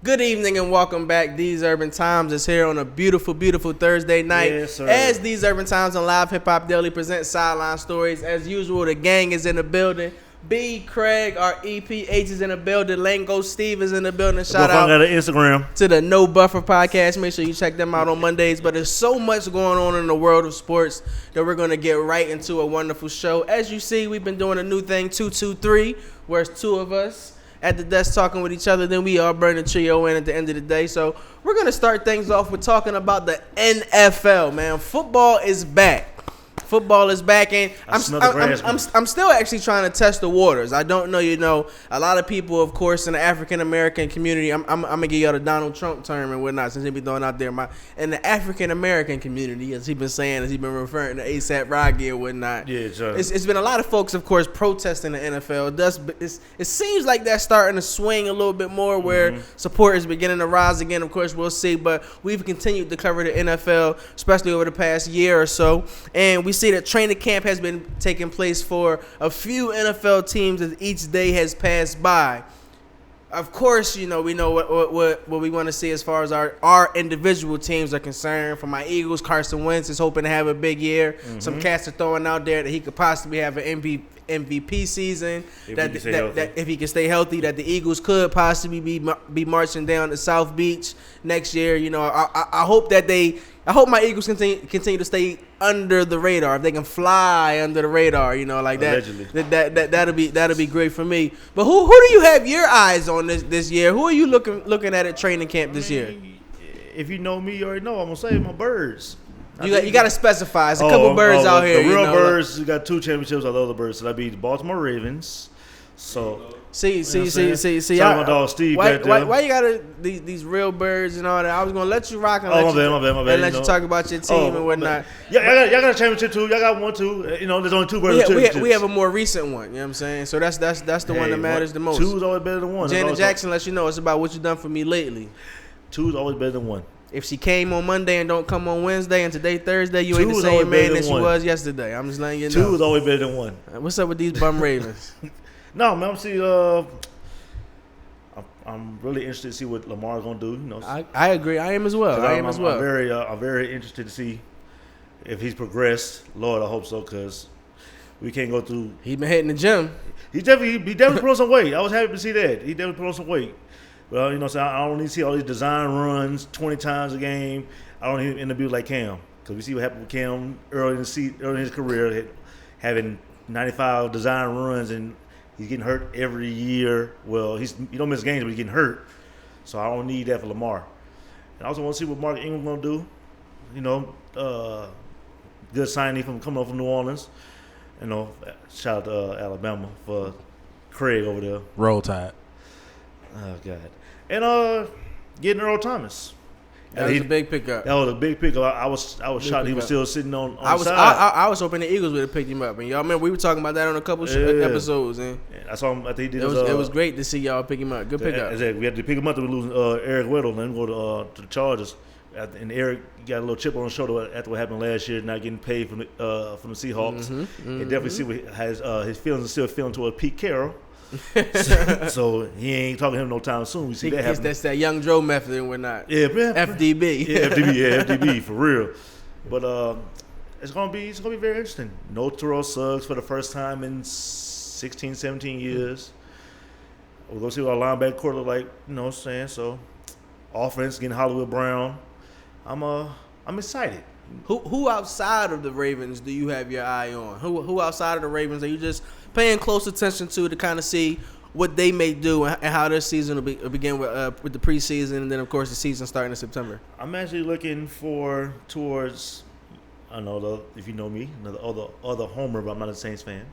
Good evening and welcome back. These Urban Times is here on a beautiful, beautiful Thursday night. Yes, sir. As These Urban Times on Live Hip Hop Daily present Sideline Stories. As usual, the gang is in the building. B, Craig, our EPH is in the building. Lango Steve is in the building. Shout out to Instagram to the No Buffer podcast. Make sure you check them out on Mondays. But there's so much going on in the world of sports that we're going to get right into a wonderful show. As you see, we've been doing a new thing, 223, where it's two of us at the desk talking with each other. Then we all burn the trio in at the end of the day. So we're going to start things off with talking about the NFL, man. Football is back. Football is back, and I'm still actually trying to test the waters. I don't know, a lot of people, of course, in the African American community. I'm gonna give y'all the Donald Trump term and whatnot, since he be throwing out there. In the African American community, as he been referring to ASAP Rocky and whatnot. Yeah, sure. It's been a lot of folks, of course, protesting the NFL. It seems like that's starting to swing a little bit more, where support is beginning to rise again. Of course, we'll see, but we've continued to cover the NFL, especially over the past year or so, and we see that training camp has been taking place for a few NFL teams as each day has passed by. Of course, we know what we want to see as far as our individual teams are concerned. For my Eagles, Carson Wentz is hoping to have a big year. Some cats are throwing out there that he could possibly have an MVP season. If he can stay healthy, that the Eagles could possibly be marching down to South Beach next year. I hope my Eagles continue to stay under the radar. If they can fly under the radar, like that. Allegedly. That'll be great for me. But who do you have your eyes on this year? Who are you looking at training camp this year? If you know me, you already know. I'm gonna say my Birds. You got to specify. There's a couple birds out here. The real Birds. We got 2 championships. I love the Birds. So that'd be the Baltimore Ravens. So see. My dog Steve. Why you got these real birds and all that? I was gonna let you rock and let you talk about your team and whatnot. Yeah, y'all got a championship too. Y'all got one too. There's only 2 birds. We have a more recent one. You know what I'm saying? So that's the one that matters the most. 2 is always better than 1. Janet Jackson lets you know it's about what you done for me lately. 2 is always better than 1. If she came on Monday and don't come on Wednesday and today Thursday, you ain't the same man that she was yesterday. I'm just letting you know. 2 is always better than 1. What's up with these bum Ravens? No, man. I'm really interested to see what Lamar's gonna do. I agree. I am as well. I'm very interested to see if he's progressed. Lord, I hope so, because we can't go through. He been hitting the gym. He definitely put on some weight. I was happy to see that. He definitely put on some weight. Well, so I don't need to see all these design runs 20 times a game. I don't need to interview like Cam, because we see what happened with Cam early in his career, having 95 design runs, and he's getting hurt every year. Well, he don't miss games, but he's getting hurt. So I don't need that for Lamar. And I also want to see what Mark Ingram going to do. Good signing from coming over from New Orleans. Shout out to Alabama for Craig over there. Roll Tide. Oh, God. And getting Earl Thomas. That was a big pickup. That was a big pickup. I was shocked he was still sitting on the side. I was hoping the Eagles would have picked him up. And y'all remember we were talking about that on a couple episodes. And I saw him. I think he did. It was great to see y'all pick him up. Good pickup. Exactly. We had to pick him up to lose Eric Weddle and then go to the Chargers. And Eric got a little chip on his shoulder after what happened last year, not getting paid from the Seahawks. And definitely see what his feelings are still feeling toward Pete Carroll. so he ain't talking to him no time soon. We see that happen. That's that Young Joe method and whatnot. Yeah, FDB. Yeah, FDB for real. But it's gonna be very interesting. No Terrell Suggs for the first time in 16, 17 years. We're gonna see what our linebacker core look like. You know what I'm saying? So offense getting Hollywood Brown. I'm excited. Who outside of the Ravens do you have your eye on? Who outside of the Ravens are you just paying close attention to kind of see what they may do and how their season will begin with the preseason, and then of course the season starting in September? I'm actually looking towards. I know if you know me, other homer, but I'm not a Saints fan.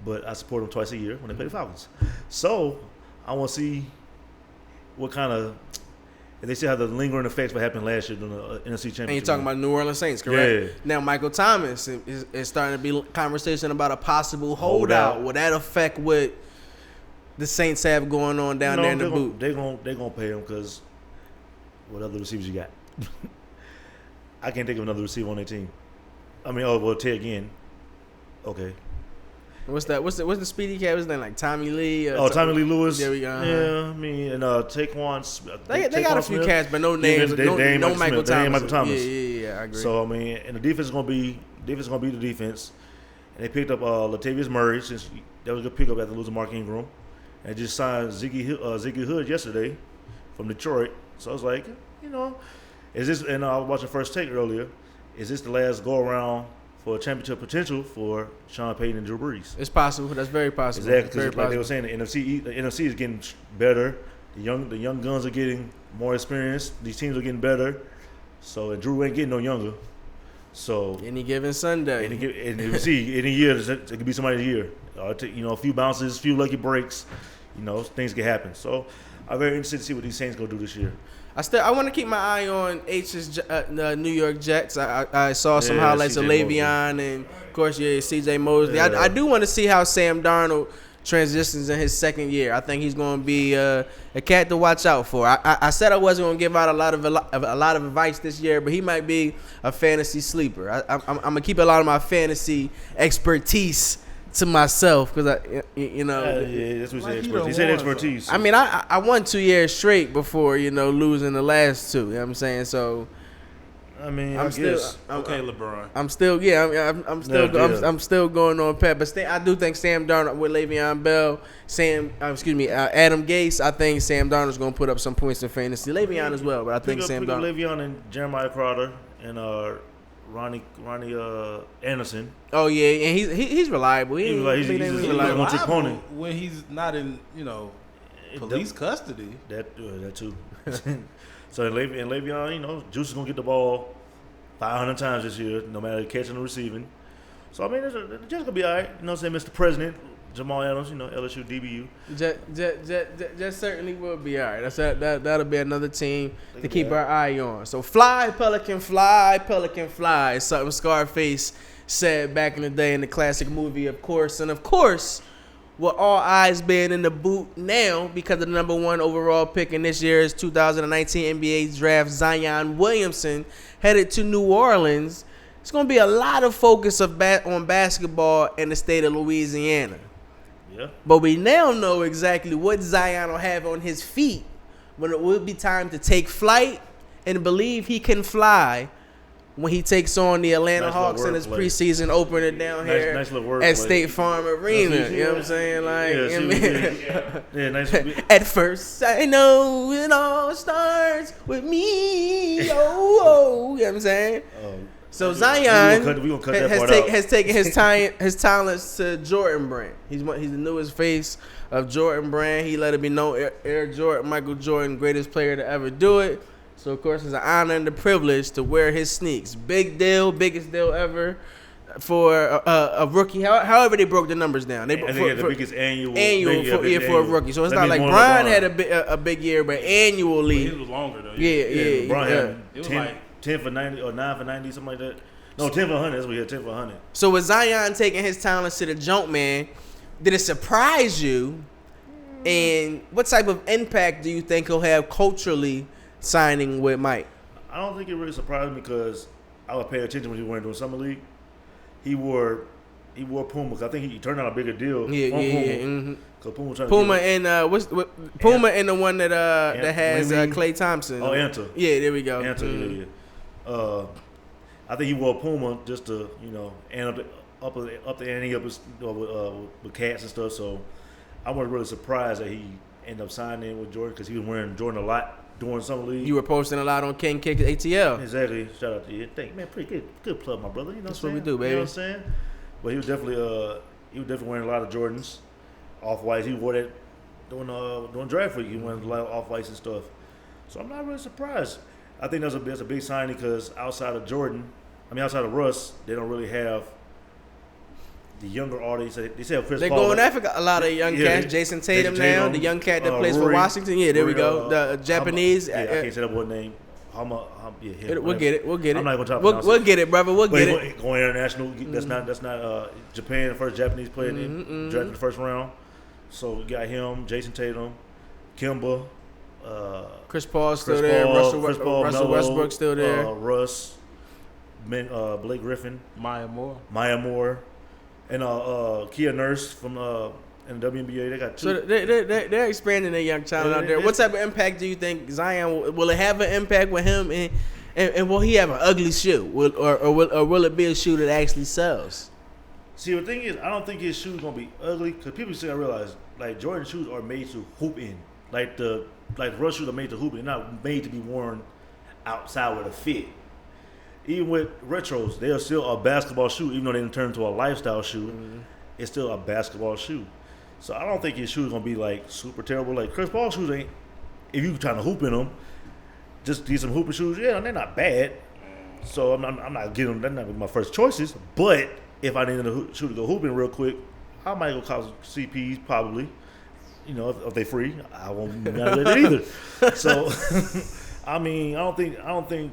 But I support them twice a year when they play the Falcons. So I want to see what kind of. They still have the lingering effects of what happened last year during the NFC Championship. And you're talking about New Orleans Saints, correct? Yeah. Now, Michael Thomas is starting to be conversation about a possible holdout. Will that affect what the Saints have going on down there in the boot? They're gonna pay him because what other receivers you got? I can't think of another receiver on their team. Ted Ginn. Okay. What's the speedy cat? What's his name? Like Tommy Lee? Tommy Lee Lewis. There we go. Yeah, I mean, and Taquan. They got a few cats, but no names. No Michael Thomas. Yeah, I agree. So I mean, and the defense is gonna be the defense. And they picked up Latavius Murray, since that was a good pickup after losing Mark Ingram. And just signed Ziggy Hood yesterday from Detroit. So I was like, is this? And I was watching First Take earlier. Is this the last go around for championship potential for Sean Payton and Drew Brees? It's possible. That's very possible. Exactly. Because like they were saying, the NFC is getting better. The young guns are getting more experience. These teams are getting better. So and Drew ain't getting no younger. So any given Sunday, any year it could be somebody's year. A few bounces, a few lucky breaks. Things can happen. So I'm very interested to see what these Saints gonna do this year. I want to keep my eye on H's New York Jets. I saw some highlights of Le'Veon and of course C.J. Mosley. Yeah. I do want to see how Sam Darnold transitions in his second year. I think he's going to be a cat to watch out for. I said I wasn't going to give out a lot of advice this year, but he might be a fantasy sleeper. I'm going to keep a lot of my fantasy expertise to myself because that's what he said. Expertise. He said expertise. I mean, I won 2 years straight before losing the last two. You know what I'm saying? So. I mean, I'm still okay, LeBron. I'm still going on Pep, but I do think Sam Darnold with Le'Veon Bell, Adam Gase. I think Sam Darnold's going to put up some points in fantasy. Le'Veon as well, but I think Sam Darnold. Le'Veon and Jeremiah Crowder and Ronnie Anderson. Oh yeah, and he's reliable. He's reliable. When he's not in police custody. That too. So Le'Veon, Juice is gonna get the ball 500 times this year, no matter catching or receiving. So I mean, the Jets gonna be all right. Mr. President Jamal Adams, LSU DBU. Jets certainly will be all right. That'll be another team to keep our eye on. So fly, Pelican, fly. It's something Scarface said back in the day in the classic movie, of course, and of course. With all eyes being in the boot now because of the number 1 overall pick in this year's 2019 NBA draft, Zion Williamson, headed to New Orleans. It's going to be a lot of focus on basketball in the state of Louisiana. Yeah. But we now know exactly what Zion will have on his feet when it will be time to take flight and believe he can fly when he takes on the Atlanta Hawks in his preseason opener down here at State Farm Arena. You know what I'm saying? Nice. At first, I know it all starts with me. You know what I'm saying? So Zion has taken his talents to Jordan Brand. He's the newest face of Jordan Brand. He let it be known, Air Jordan, Michael Jordan, greatest player to ever do it. So, of course, it's an honor and a privilege to wear his sneaks. Big deal, biggest deal ever for a rookie. However they broke the numbers down. I think the biggest annual for a rookie. So it's not like Brian had a big year, but annually. Well, he was longer, though. Yeah. Brian had 10 for 90 or 9 for 90, something like that. No, 10 for 100. That's what he had, 10 for 100. So with Zion taking his talents to the jump, man, did it surprise you? And what type of impact do you think he'll have culturally signing with Mike? I don't think it really surprised me because I would pay attention when he went into Summer League. He wore Puma. I think he turned out a bigger deal. Puma. Mm-hmm. Puma and Puma and the one that has Klay Thompson. Oh, Anta. Yeah, there we go. Anta, yeah. I think he wore Puma just to and up the ante up with cats and stuff. So I wasn't really surprised that he ended up signing with Jordan because he was wearing Jordan a lot during Summer League. You were posting a lot on King Kick ATL. Exactly. Shout out to you. Thank man, pretty good plug, my brother. That's what we do, baby. You know what I'm saying? But he was definitely wearing a lot of Jordans, off-whites. He wore that during draft week. He wore a lot of off-whites and stuff. So I'm not really surprised. I think that's a big signing because outside of Russ, they don't really have the younger audience. They say Chris Paul. They're going after a lot of young cats. Jason Tatum now, the young cat that plays for Washington. Yeah, there we go. The Japanese. I can't say that one name. We'll get it. I'm not gonna we'll get it, brother. We'll get it. Going international. That's not Japan. The first Japanese player drafted in the first round. So we got him, Jason Tatum, Kemba, Chris Paul's still there. Russell Westbrook's still there. Russ, Blake Griffin, Maya Moore. And Kia Nurse from in the WNBA, they got 2. So they're expanding their young talent out there. What type of impact do you think Zion will it have an impact with him, and will he have an ugly shoe, or will it be a shoe that actually sells? See, the thing is, I don't think his shoes gonna be ugly because people still realize like Jordan shoes are made to hoop in, like rush shoes are made to hoop in, they're not made to be worn outside with a fit. Even with retros, they are still a basketball shoe, even though they didn't turn into a lifestyle shoe. Mm-hmm. It's still a basketball shoe. So I don't think his shoes gonna be like super terrible. Like Chris Paul's shoes ain't. If you trying to hoop in them, just get some hooping shoes. Yeah, they're not bad. So I'm not getting them. They're not my first choices. But if I needed a shoe to go hooping real quick, I might go cop some CPs probably. You know, if they free, I won't be mad at it either. So I mean, I don't think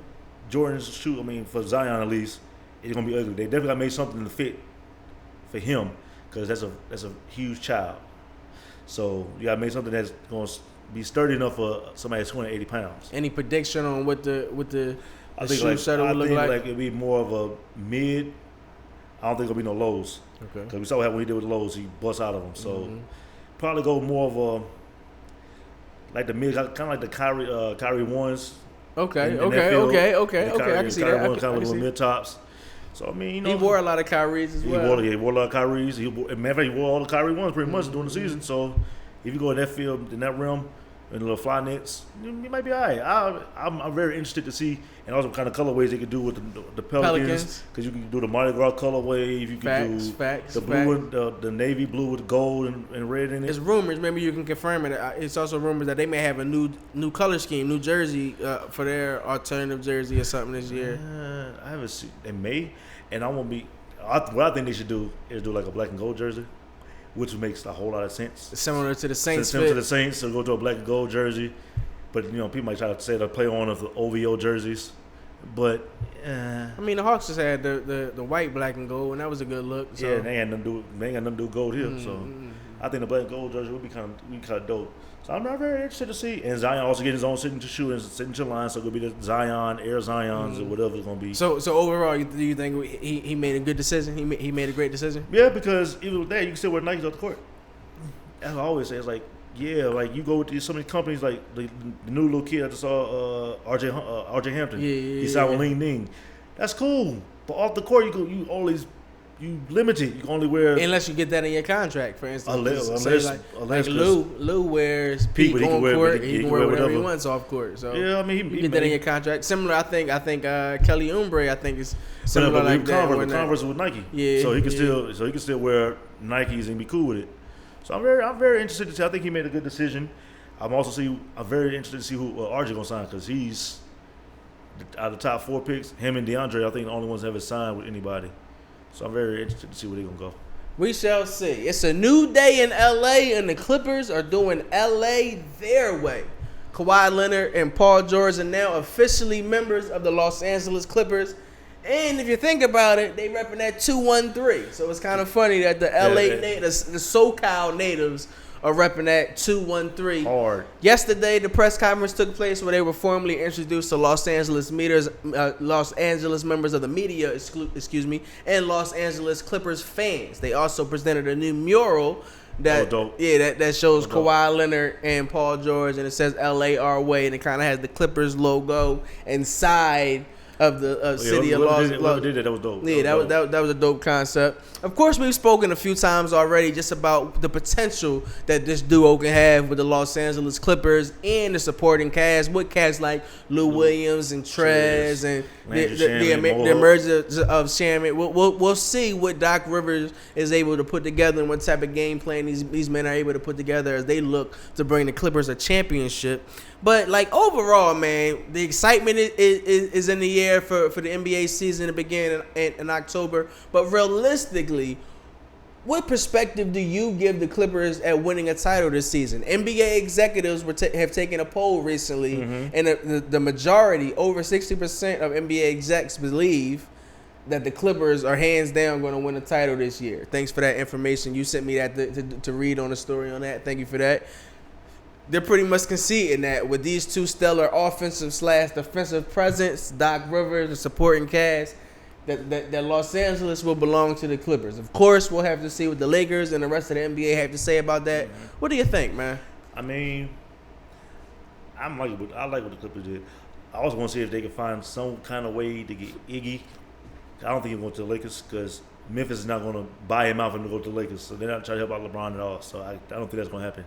Jordan's shoe. I mean, for Zion at least, it's gonna be ugly. They definitely gotta make something to fit for him. Because that's a huge child, so you gotta make something that's gonna be sturdy enough for somebody that's 280 pounds. Any prediction on what the I think shoe setup will look like? Like it'll be more of a mid. I don't think it'll be no lows. Okay. Because we saw what happened when he did with the lows, he bust out of them. So probably go more of a like the mid, kind of like the Kyrie ones. Okay. I can see that. Kyrie ones kind of little mid tops. So I mean, you know, he wore a lot of Kyrie's as well. He wore a lot of Kyrie's. Matter of fact, he wore all the Kyrie ones pretty much during the season. So if you go in that field, in that realm, and the little fly nets, you might be all right. I'm very interested to see, and also what kind of colorways they could do with the Pelicans. Because you can do the Mardi Gras colorway. You can do the blue, the navy blue with gold and red in it. It's rumors. Maybe you can confirm it. It's also rumors that they may have a new color scheme, new jersey for their alternative jersey or something this year. I haven't seen. They may, and I won't be. What I think they should do is do like a black and gold jersey, which makes a whole lot of sense. Similar to the Saints. Similar to the Saints, so go to a black and gold jersey. But, you know, people might try to say they'll play on of the OVO jerseys. But, I mean, the Hawks just had the white, black, and gold, and that was a good look. So. Yeah, they ain't got nothing to do with gold here. So, I think the black and gold jersey would be kind of dope. So, I'm not very interested to see. And Zion also getting his own signature shoe and signature line, so it'll be the Zion, Air Zions, or whatever it's going to be. So overall, do you think he made a good decision? He made a great decision? Yeah, because even with that, you can still wear Nikes off the court. As I always say, it's like, yeah, like you go with some of these companies, like the new little kid I just saw, RJ Hampton. Yeah. He signed with Ling Ning. That's cool, but off the court, you limited. You can only wear unless you get that in your contract, for instance. Unless Lou wears peak on court, he can wear whatever he wants off court. So yeah, I mean, you get that in your contract. Similar, I think Kelly Oubre, I think is similar like that. Converse with Nike. Yeah, so he can still wear Nikes and be cool with it. So I'm very interested to see. I think he made a good decision. I'm very interested to see who RJ gonna sign because he's out of the top 4 picks. Him and DeAndre, I think the only ones that haven't signed with anybody. So I'm very interested to see where they're gonna go. We shall see. It's a new day in LA, and the Clippers are doing LA their way. Kawhi Leonard and Paul George are now officially members of the Los Angeles Clippers. And if you think about it, they repping that 213. So it's kind of funny that the LA the SoCal natives are repping that 213. Hard. Yesterday, the press conference took place where they were formally introduced to Los Angeles members of the media, and Los Angeles Clippers fans. They also presented a new mural that shows Kawhi Leonard and Paul George, and it says "LA Our Way," and it kind of has the Clippers logo inside of the city of Los Angeles. That was dope. Yeah, that was a dope concept. Of course, we've spoken a few times already just about the potential that this duo can have with the Los Angeles Clippers and the supporting cast with cats like Lou Williams and Trez and the emergence of Shaman. We'll see what Doc Rivers is able to put together and what type of game plan these men are able to put together as they look to bring the Clippers a championship. But like overall, man, the excitement is in the air for the NBA season to begin in October. But realistically, what perspective do you give the Clippers at winning a title this season? NBA executives have taken a poll recently, and the majority, over 60% of NBA execs, believe that the Clippers are hands down going to win a title this year. Thanks for that information. You sent me that to read on the story on that. Thank you for that. They're pretty much conceding that with these two stellar offensive/defensive presence, Doc Rivers, the supporting cast, that Los Angeles will belong to the Clippers. Of course, we'll have to see what the Lakers and the rest of the NBA have to say about that. Mm-hmm. What do you think, man? I mean, I like what the Clippers did. I also want to see if they can find some kind of way to get Iggy. I don't think he went to the Lakers because Memphis is not going to buy him out and go to the Lakers. So they're not trying to help out LeBron at all. So I don't think that's going to happen.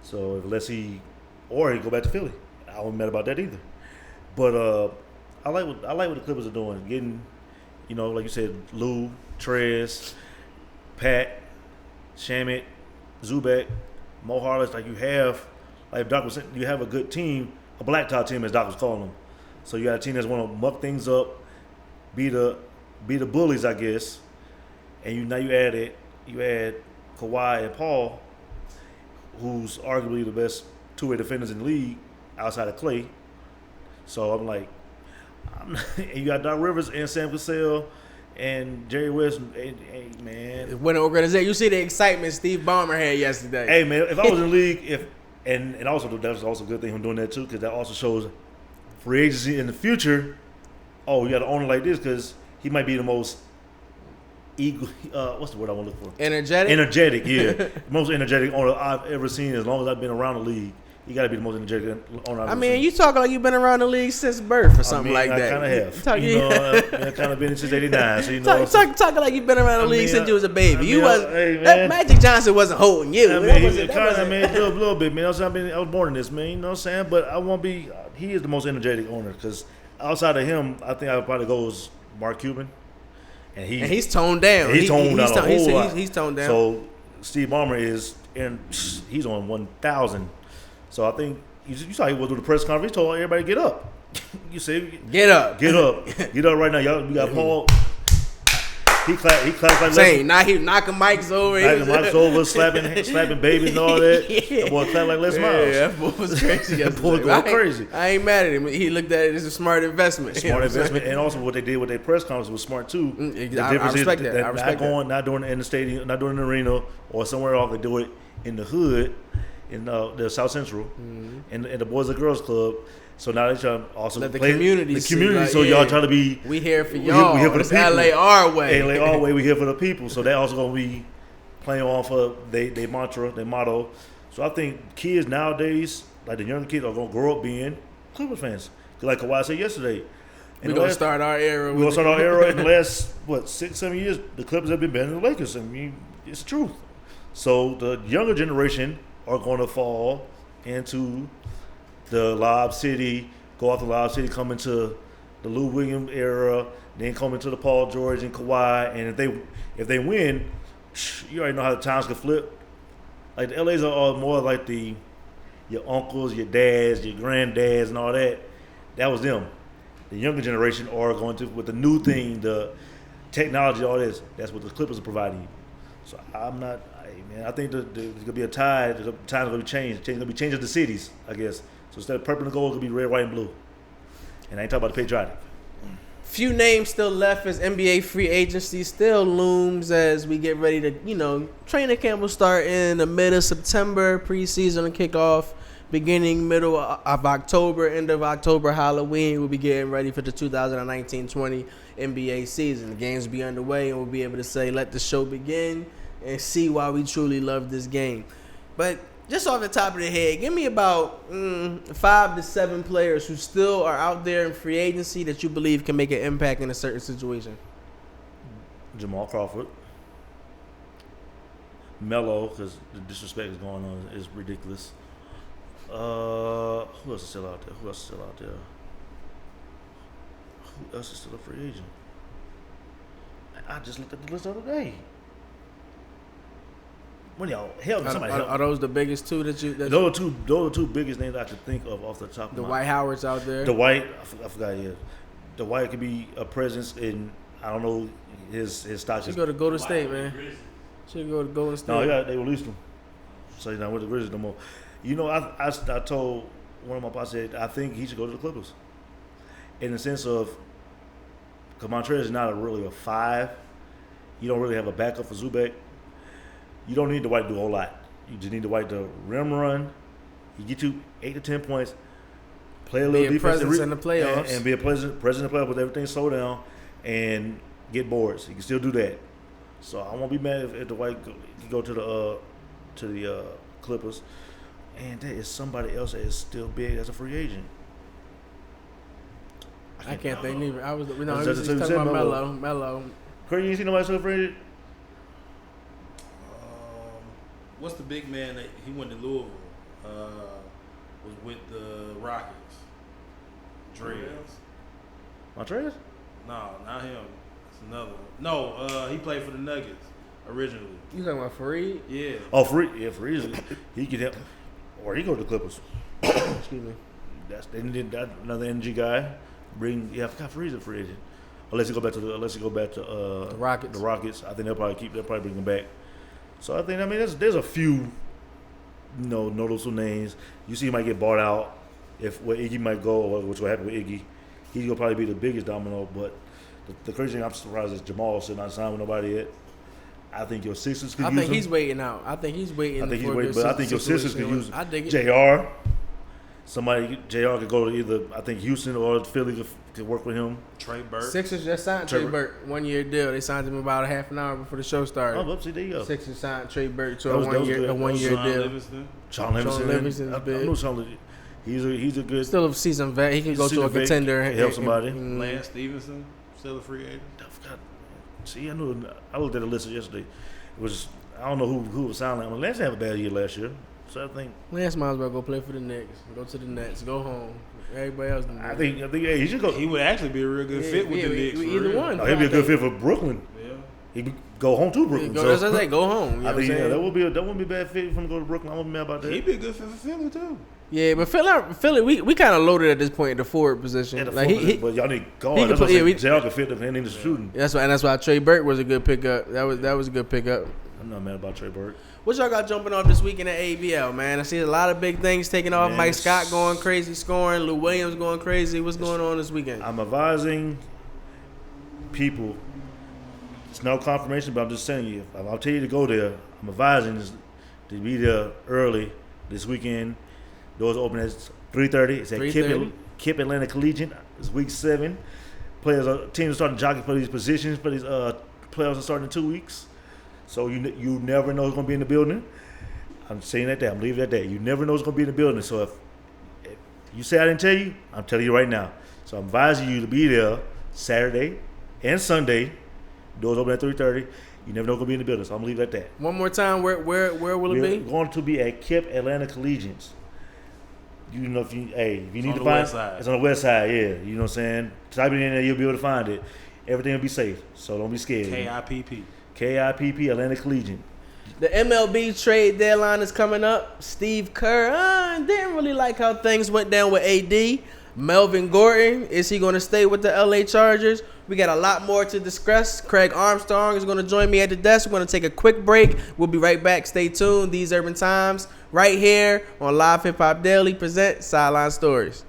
So unless he go back to Philly. I wasn't mad about that either. But I like what the Clippers are doing. Getting, like you said, Lou, Trez, Pat, Shamet, Zubac, Mo Harless. Like you have, like Doc was saying, you have a good team, a blacktop team as Doc was calling them. So you got a team that's want to muck things up, be the bullies, I guess. And you add Kawhi and Paul, who's arguably the best two-way defenders in the league outside of Clay. So I'm like, and you got Doc Rivers and Sam Cassell and Jerry West. Hey, man. When the organization, you see the excitement Steve Ballmer had yesterday. Hey, man, if I was in the league, and also that was also a good thing from doing that too, because that also shows free agency in the future. Oh, you got an owner like this because he might be the most what's the word I want to look for? Energetic, yeah. Most energetic owner I've ever seen as long as I've been around the league. You got to be the most energetic owner I've ever seen. You talking like you've been around the league since birth or something like that. I kind of have. I've kind of been since '89. So talking like you've been around the league since you was a baby. Magic Johnson wasn't holding you. A little bit, man. I was born in this, man. You know what I'm saying? But I won't be. He is the most energetic owner because outside of him, I think I would probably go as Mark Cuban. And he's toned down. He's toned down a whole lot. He's toned down. So Steve Ballmer he's on 1,000. So I think you saw he was do the press conference. He told everybody get up. You see, get up right now, y'all. We got Paul. He clapped like saying, now he knocking mics over, slapping babies and all that. Yeah. That boy clapped like Les Miles. Yeah, that boy was crazy. That boy going crazy. I ain't mad at him. He looked at it as a smart investment. And also what they did with their press conference was smart too. I respect that. Not doing it in the stadium, not doing it in the arena or somewhere else. They do it in the hood, in the South Central, and the Boys and Girls Club. So now they try to also let the play community. So y'all try to be. We here for y'all. We here for the people. LA our way. LA our way. We here for the people. So they also gonna be playing off of their mantra, their motto. So I think kids nowadays, like the younger kids, are gonna grow up being Clippers fans. Like Kawhi said yesterday, we're gonna start our era. We're gonna start our era in the last 6-7 years. The Clippers have been better than the Lakers. I mean, it's the truth. So the younger generation are gonna fall into the Lob City, go off the Lob City, come into the Lou Williams era, then come into the Paul George and Kawhi, and if they win, you already know how the times can flip. Like the LAs are more like your uncles, your dads, your granddads, and all that. That was them. The younger generation are going to with the new thing, the technology, all this. That's what the Clippers are providing you. So I think there's gonna be a tide. The times gonna be changed. Gonna be changing the cities, I guess. So instead of purple and gold, it'll be red, white, and blue. And I ain't talking about the patriotic. Few names still left as NBA free agency still looms as we get ready to, training camp will start in the mid of September, preseason will kick off beginning middle of October, end of October, Halloween. We'll be getting ready for the 2019-20 NBA season. The games will be underway and we'll be able to say, let the show begin and see why we truly love this game. But just off the top of the head, give me about 5 to 7 players who still are out there in free agency that you believe can make an impact in a certain situation. Jamal Crawford. Melo, because the disrespect is going on, is ridiculous. Who else is still out there? Who else is still a free agent? I just looked at the list the other day. What y'all? Help me, somebody help me. Are those the biggest two that you? Those are two biggest names I could think of off the top of my head. Dwight Howard's out there. Dwight, I forgot. Yeah, Dwight could be a presence in. I don't know his stock. Should go to Golden State, man. Should go to Golden State. No, they released him, so he's not with the Grizzlies no more. I told one of my boss, I said I think he should go to the Clippers. In the sense of, because Montrez is not really a 5. You don't really have a backup for Zubac. You don't need Dwight to do a whole lot. You just need Dwight to rim run. He get you 8 to 10 points. Play a little defense in the playoffs and be a presence in the playoffs with everything slow down. And get boards. He can still do that. So I won't be mad if the White go to the Clippers. And there is somebody else that is still big as a free agent. I can't think neither. I was talking said about Melo. Craig, you see nobody still free agent? What's the big man that he went to Louisville? Was with the Rockets. Dreads. Montrez? No, not him. It's another one. No, he played for the Nuggets originally. You talking about Fareed? Yeah. Oh, Fareed. He could help. Or he go to the Clippers. Excuse me. That's another energy guy. I forgot Fareed's a free agent. Unless you go back to The Rockets. The Rockets. I think they'll probably bring him back. So I think there's a few noticeable names. You see he might get bought out where Iggy might go, or which will happen with Iggy. He's gonna probably be the biggest domino, but the crazy thing I'm surprised is Jamal still not signed with nobody yet. I think your Sixers could use him. I think he's waiting out. I think he's waiting. But I think your Sixers could use I think JR. JR could go to either Houston or Philly could work with him. Trey Burke. Sixers just signed Trey Burke. 1 year deal. They signed him about a half an hour before the show started. Oh, see, there you go. Sixers signed Trey Burke to a one year deal. Sean Livingston. I know Sean. He's a good. Still a seasoned vet. He can go to a contender and help somebody. Lance Stevenson, still a free agent. I forgot. See, I looked at the list yesterday. It was I don't know who was sounding. Lance didn't have a bad year last year, so I think Lance might as well go play for the Knicks. Go to the Nets. Go home. Everybody else. I think yeah, he should go. He would actually be a real good fit with the Knicks. Either one. No, he'd be a good fit for Brooklyn. Yeah. He could go home to Brooklyn. That's what I say. Go home. You know I think that wouldn't be a bad fit for him to go to Brooklyn. I wouldn't be mad about that. He'd be a good fit for Philly too. Yeah, but Philly, we kind of loaded at this point at the forward position. Yeah, but y'all need guard. That's what JR could fit if he needs shooting. That's why Trey Burke was a good pickup. That was a good pickup. I'm not mad about Trey Burke. What y'all got jumping off this weekend at ABL, man? I see a lot of big things taking off. Man, Mike Scott going crazy, scoring. Lou Williams going crazy. What's going on this weekend? I'm advising people. It's no confirmation, but I'm just telling you. I'll tell you to go there. I'm advising to be there early this weekend. Doors open at 3:30. It's at Kip Atlanta Collegiate. It's week 7. Teams are starting to jockey for these positions, but these playoffs are starting in 2 weeks. So you never know who's going to be in the building. I'm saying that there. I'm leaving that there. You never know who's going to be in the building. So if you say I didn't tell you, I'm telling you right now. So I'm advising you to be there Saturday and Sunday. Doors open at 3:30. You never know who's going to be in the building. So I'm going to leave it at that. One more time, where will it be? We're going to be at Kip Atlanta Collegiate. You know, if you need to find it, it's on the west side, yeah. You know what I'm saying? Type it in there, you'll be able to find it. Everything will be safe, so don't be scared. KIPP, Atlanta Collegiate. The MLB trade deadline is coming up. Steve Kerr didn't really like how things went down with AD. Melvin Gordon, is he going to stay with the LA Chargers? We got a lot more to discuss. Craig Armstrong is going to join me at the desk. We're going to take a quick break. We'll be right back. Stay tuned. These Urban Times right here on Live Hip Hop Daily present Sideline Stories.